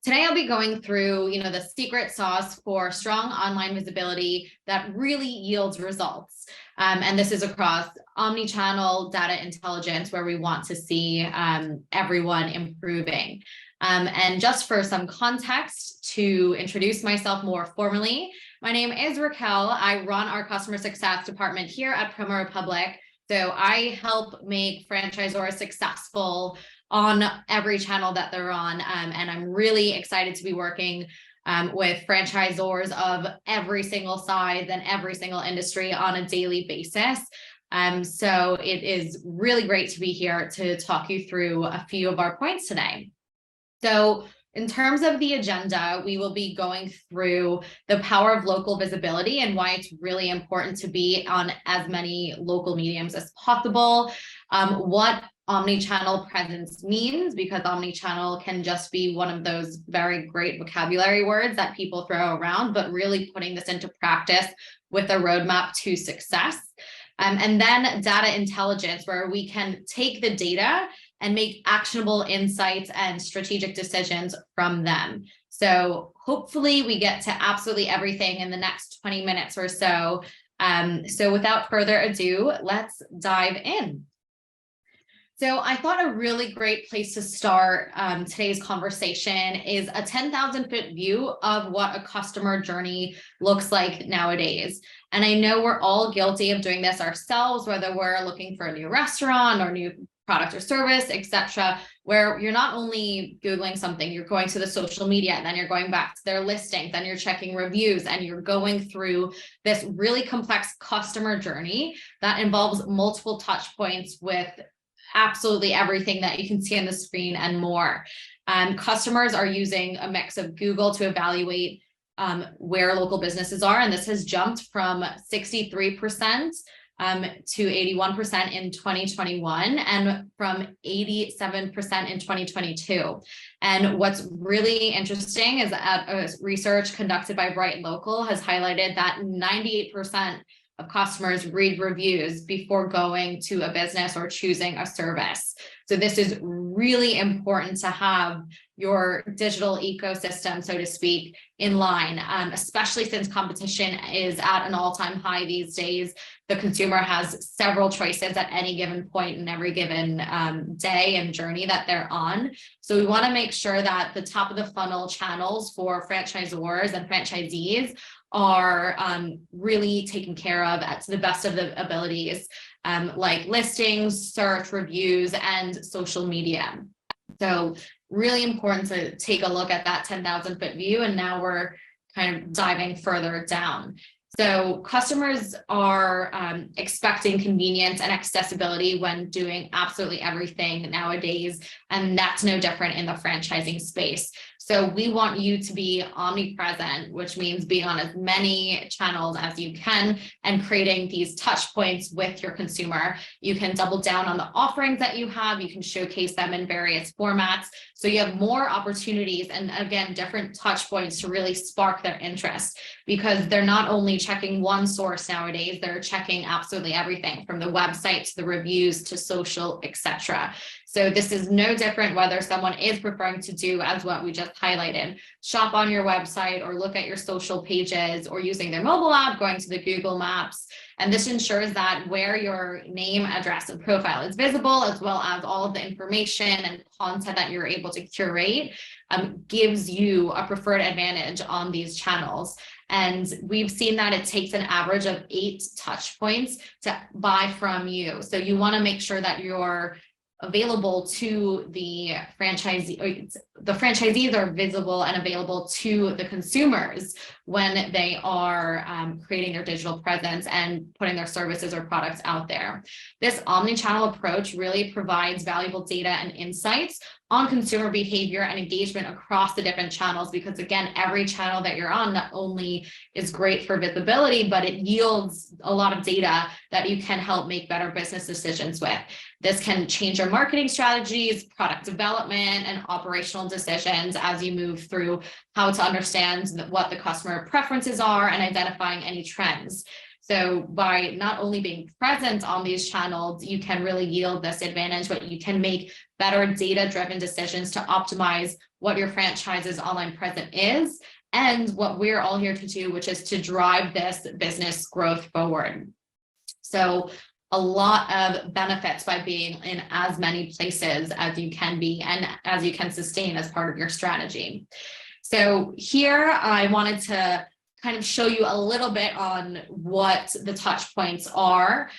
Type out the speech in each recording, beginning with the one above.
Today, I'll be going through, the secret sauce for strong online visibility that really yields results. And this is across omnichannel data intelligence, where we want to see everyone improving. And just for some context, to introduce myself more formally, my name is Raakkel. I run our customer success department here at PromoRepublic. So I help make franchisors successful on every channel that they're on. And I'm really excited to be working with franchisors of every single size and every single industry on a daily basis. So it is really great to be here to talk you through a few of our points today. So in terms of the agenda, we will be going through the power of local visibility and why it's really important to be on as many local mediums as possible, what omnichannel presence means, because omnichannel can just be one of those very great vocabulary words that people throw around, but really putting this into practice with a roadmap to success. And then data intelligence, where we can take the data and make actionable insights and strategic decisions from them. So hopefully we get to absolutely everything in the next 20 minutes or so. So without further ado, let's dive in. So I thought a really great place to start today's conversation is a 10,000-foot view of what a customer journey looks like nowadays. And I know we're all guilty of doing this ourselves, whether we're looking for a new restaurant or new product or service, etc., where you're not only Googling something, you're going to the social media, and then you're going back to their listings, then you're checking reviews, and you're going through this really complex customer journey that involves multiple touch points with absolutely everything that you can see on the screen and more. Customers are using a mix of Google to evaluate where local businesses are, and this has jumped from 63% to 81% in 2021 and from 87% in 2022. And what's really interesting is that a research conducted by Bright Local has highlighted that 98% of customers read reviews before going to a business or choosing a service. So this is really important to have your digital ecosystem, so to speak, in line, especially since competition is at an all-time high these days. The consumer has several choices at any given point in every given day and journey that they're on. So we want to make sure that the top of the funnel channels for franchisors and franchisees are really taken care of to the best of the abilities, like listings, search, reviews, and social media. So really important to take a look at that 10,000-foot view. And now we're kind of diving further down. So customers are expecting convenience and accessibility when doing absolutely everything nowadays, and that's no different in the franchising space. So we want you to be omnipresent, which means being on as many channels as you can and creating these touch points with your consumer. You can double down on the offerings that you have. You can showcase them in various formats. So you have more opportunities and, again, different touch points to really spark their interest, because they're not only checking one source nowadays, they're checking absolutely everything from the website to the reviews to social, etc. So this is no different whether someone is preferring to do as what we just highlighted, shop on your website or look at your social pages, or using their mobile app, going to the Google Maps. And this ensures that where your name, address, and profile is visible, as well as all of the information and content that you're able to curate, gives you a preferred advantage on these channels. And we've seen that it takes an average of 8 touch points to buy from you. So you want to make sure that you're available to the franchisee, the franchisees are visible and available to the consumers when they are creating their digital presence and putting their services or products out there. This omnichannel approach really provides valuable data and insights on consumer behavior and engagement across the different channels, because again, every channel that you're on not only is great for visibility, but it yields a lot of data that you can help make better business decisions with. This can change your marketing strategies, product development, and operational decisions as you move through how to understand what the customer preferences are and identifying any trends. So by not only being present on these channels, you can really yield this advantage, but you can make better data-driven decisions to optimize what your franchise's online presence is and what we're all here to do, which is to drive this business growth forward. So a lot of benefits by being in as many places as you can be and as you can sustain as part of your strategy. So here I wanted to kind of show you a little bit on what the touch points are.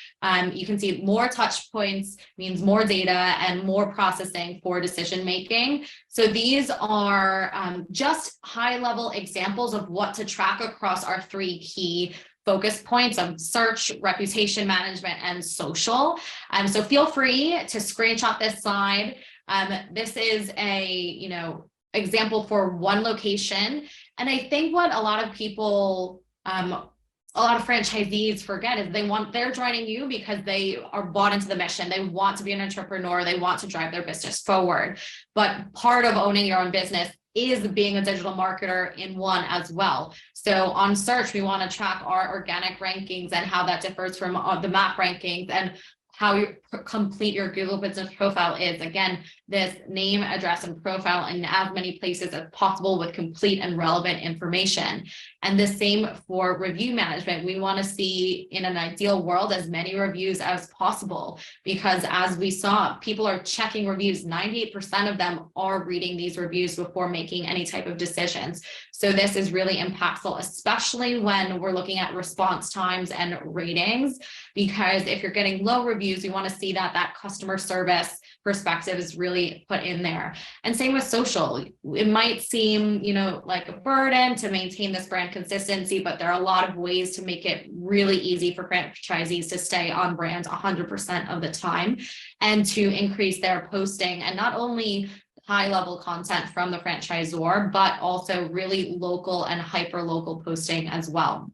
You can see more touch points means more data and more processing for decision making. So these are just high level examples of what to track across our 3 key focus points of search, reputation management, and social. So feel free to screenshot this slide. This is a, example for one location. And I think what a lot of people, a lot of franchisees forget is they're joining you because they are bought into the mission. They want to be an entrepreneur. They want to drive their business forward. But part of owning your own business is being a digital marketer in one as well. So on search, we want to track our organic rankings and how that differs from the map rankings and how you complete your Google business profile is. Again, this name, address, and profile in as many places as possible with complete and relevant information. And the same for review management. We want to see, in an ideal world, as many reviews as possible, because as we saw, people are checking reviews. 98% of them are reading these reviews before making any type of decisions. So this is really impactful, especially when we're looking at response times and ratings, because if you're getting low reviews, we want to see that customer service perspective is really put in there. And same with social. It might seem, like a burden to maintain this brand consistency, but there are a lot of ways to make it really easy for franchisees to stay on brand 100% of the time and to increase their posting, and not only high level content from the franchisor, but also really local and hyper local posting as well.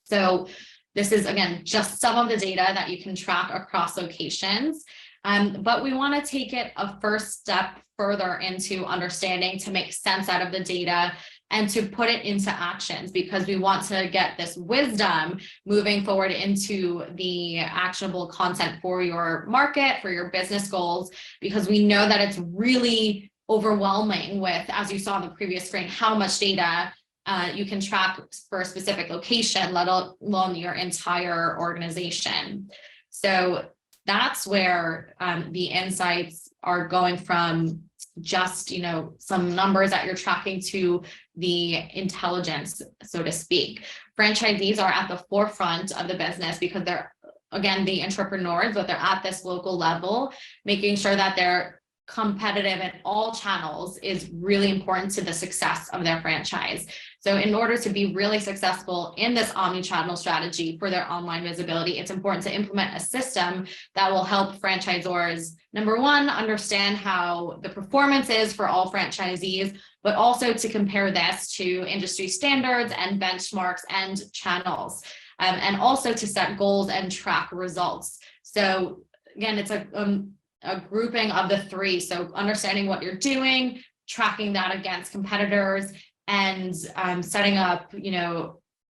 So this is, again, just some of the data that you can track across locations. But we want to take it a first step further into understanding to make sense out of the data and to put it into actions, because we want to get this wisdom moving forward into the actionable content for your market, for your business goals, because we know that it's really overwhelming with, as you saw in the previous screen, how much data you can track for a specific location, let alone your entire organization. So that's where the insights are going from just, some numbers that you're tracking to the intelligence, so to speak. Franchisees are at the forefront of the business because they're, again, the entrepreneurs, but they're at this local level, making sure that they're competitive in all channels is really important to the success of their franchise. So in order to be really successful in this omnichannel strategy for their online visibility, it's important to implement a system that will help franchisors, number one, understand how the performance is for all franchisees, but also to compare this to industry standards and benchmarks and channels, and also to set goals and track results. So again, it's a grouping of the 3. So understanding what you're doing, tracking that against competitors, and setting up,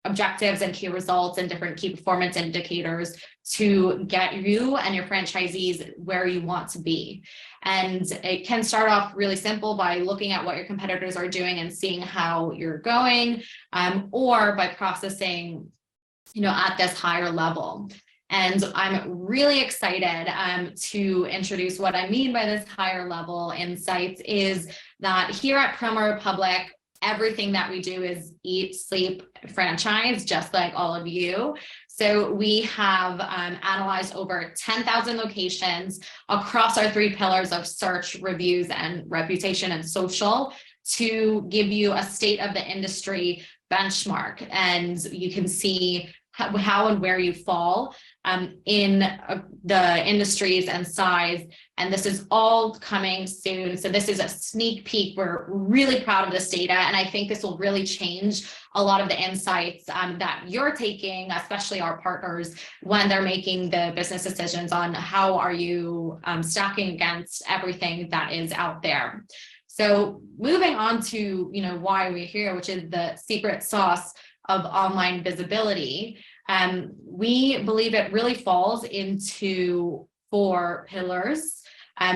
objectives and key results and different key performance indicators to get you and your franchisees where you want to be. And it can start off really simple by looking at what your competitors are doing and seeing how you're going, or by processing, at this higher level. And I'm really excited to introduce what I mean by this higher level insights is that here at PromoRepublic, everything that we do is eat, sleep, franchise, just like all of you. So we have analyzed over 10,000 locations across our 3 pillars of search, reviews, and reputation and social to give you a state of the industry benchmark. And you can see how and where you fall in the industries and size. And this is all coming soon. So this is a sneak peek. We're really proud of this data. And I think this will really change a lot of the insights that you're taking, especially our partners, when they're making the business decisions on how are you stacking against everything that is out there. So moving on to, why we're here, which is the secret sauce of online visibility. We believe it really falls into 4 pillars.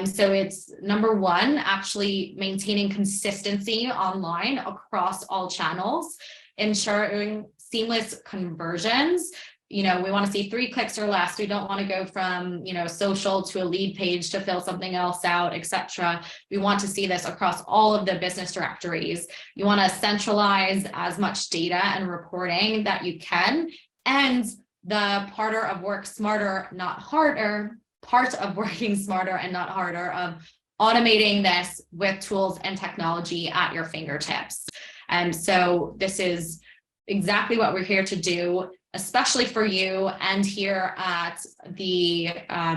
So it's number 1, actually maintaining consistency online across all channels, ensuring seamless conversions. We want to see 3 clicks or less. We don't want to go from, social to a lead page to fill something else out, etc. We want to see this across all of the business directories. You want to centralize as much data and reporting that you can. And the part of work smarter, not harder, part of working smarter and not harder, of automating this with tools and technology at your fingertips. And so this is exactly what we're here to do, especially for you and here at the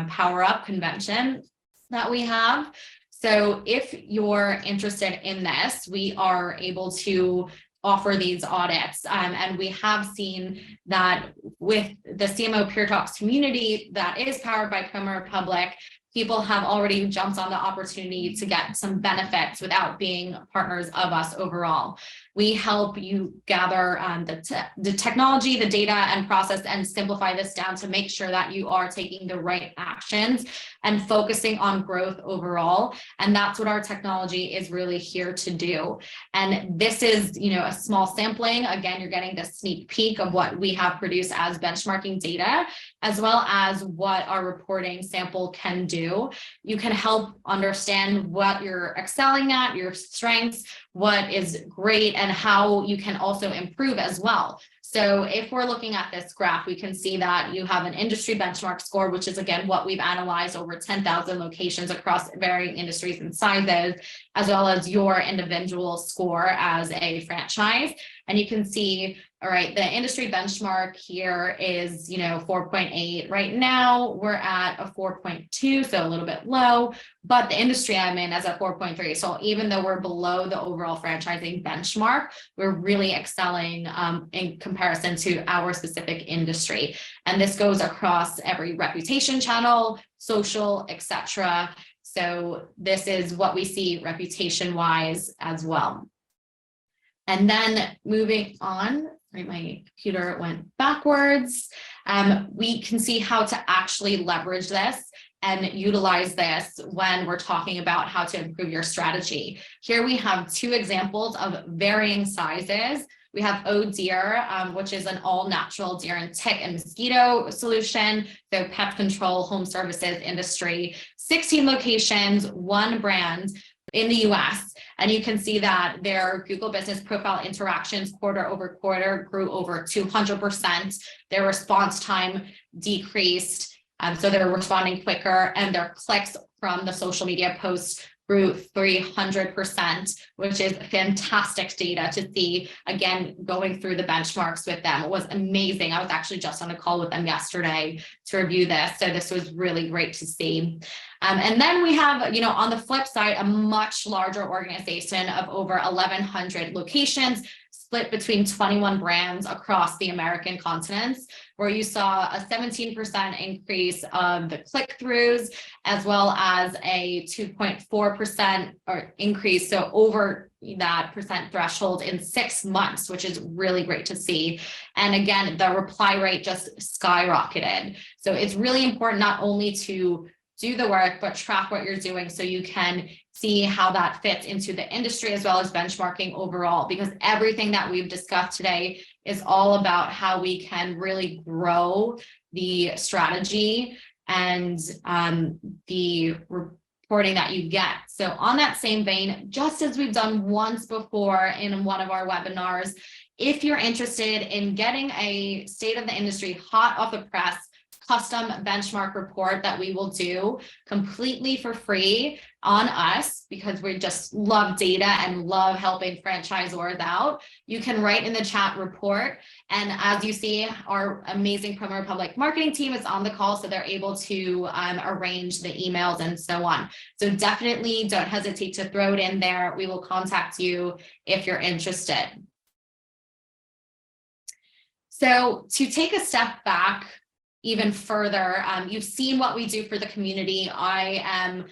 Power Up convention that we have. So if you're interested in this, we are able to offer these audits. And we have seen that with the CMO Peer Talks community that is powered by PromoRepublic, people have already jumped on the opportunity to get some benefits without being partners of us overall. We help you gather the technology, the data and process, and simplify this down to make sure that you are taking the right actions and focusing on growth overall. And that's what our technology is really here to do. And this is, a small sampling. Again, you're getting the sneak peek of what we have produced as benchmarking data, as well as what our reporting sample can do. You can help understand what you're excelling at, your strengths, what is great, and how you can also improve as well. So if we're looking at this graph, we can see that you have an industry benchmark score, which is, again, what we've analyzed over 10,000 locations across varying industries and sizes, as well as your individual score as a franchise. And you can see, all right, the industry benchmark here is, 4.8. Right now, we're at a 4.2, so a little bit low, but the industry I'm in is at 4.3. So even though we're below the overall franchising benchmark, we're really excelling in comparison to our specific industry. And this goes across every reputation channel, social, etc. So this is what we see reputation-wise as well. And then moving on, my computer went backwards. We can see how to actually leverage this and utilize this when we're talking about how to improve your strategy. Here we have 2 examples of varying sizes. We have Oh Deer, which is an all-natural deer and tick and mosquito solution. So pest control, home services industry, 16 locations, 1 brand in the US. And you can see that their Google Business Profile interactions quarter over quarter grew over 200%. Their response time decreased, so they're responding quicker, and their clicks from the social media posts grew 300%, which is fantastic data to see. Again, going through the benchmarks with them, it was amazing. I was actually just on a call with them yesterday to review this, so this was really great to see. And then we have, on the flip side, a much larger organization of over 1,100 locations split between 21 brands across the American continents, where you saw a 17% increase of the click-throughs, as well as a 2.4% increase, so over that percent threshold in 6 months, which is really great to see. And again, the reply rate just skyrocketed. So it's really important not only to do the work, but track what you're doing so you can see how that fits into the industry as well as benchmarking overall, because everything that we've discussed today is all about how we can really grow the strategy and the reporting that you get. So on that same vein, just as we've done once before in one of our webinars, if you're interested in getting a state of the industry hot off the press, custom benchmark report that we will do completely for free on us, because we just love data and love helping franchisors out, you can write in the chat report. And as you see, our amazing PromoRepublic marketing team is on the call, so they're able to arrange the emails and so on. So definitely don't hesitate to throw it in there. We will contact you if you're interested. So to take a step back even further, you've seen what we do for the community. I am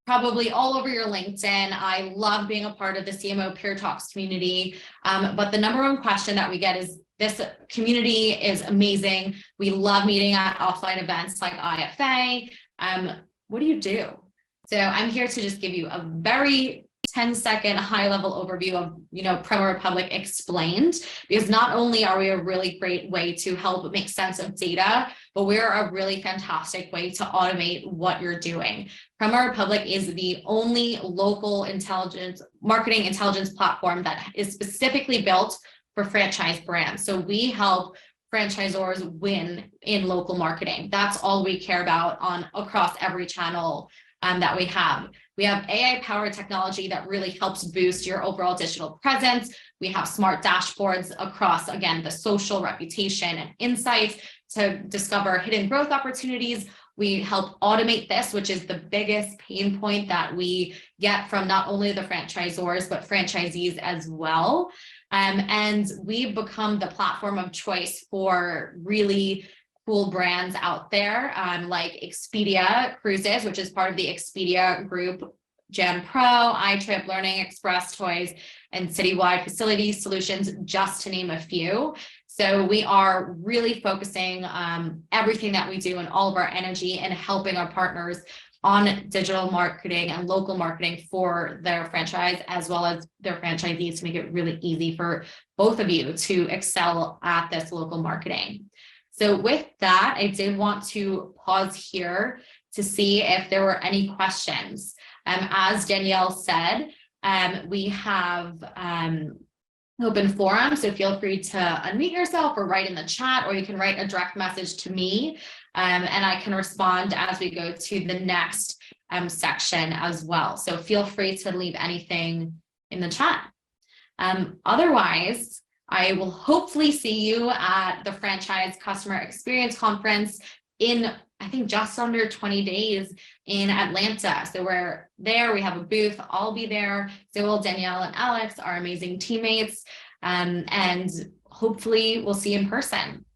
probably all over your LinkedIn. I love being a part of the CMO Peer Talks community. But the number one question that we get is, this community is amazing. We love meeting at offline events like IFA. What do you do? So I'm here to just give you a very 10-second high-level overview of, PromoRepublic explained, because not only are we a really great way to help make sense of data, but we're a really fantastic way to automate what you're doing. PromoRepublic is the only local marketing intelligence platform that is specifically built for franchise brands. So we help franchisors win in local marketing. That's all we care about across every channel that we have. We have AI-powered technology that really helps boost your overall digital presence. We have smart dashboards across, again, the social, reputation, and insights to discover hidden growth opportunities. We help automate this, which is the biggest pain point that we get from not only the franchisors, but franchisees as well. And we've become the platform of choice for really cool brands out there, like Expedia Cruises, which is part of the Expedia group, Jan Pro, iTrip, Learning Express Toys, and Citywide Facility Solutions, just to name a few. So we are really focusing everything that we do and all of our energy in helping our partners on digital marketing and local marketing for their franchise, as well as their franchisees, to make it really easy for both of you to excel at this local marketing. So with that, I did want to pause here to see if there were any questions. As Danielle said, we have open forum, so feel free to unmute yourself or write in the chat, or you can write a direct message to me, and I can respond as we go to the next section as well. So feel free to leave anything in the chat. Otherwise, I will hopefully see you at the Franchise Customer Experience Conference in, I think, just under 20 days in Atlanta. So we're there, we have a booth, I'll be there. So will Danielle and Alex, our amazing teammates, and hopefully we'll see you in person.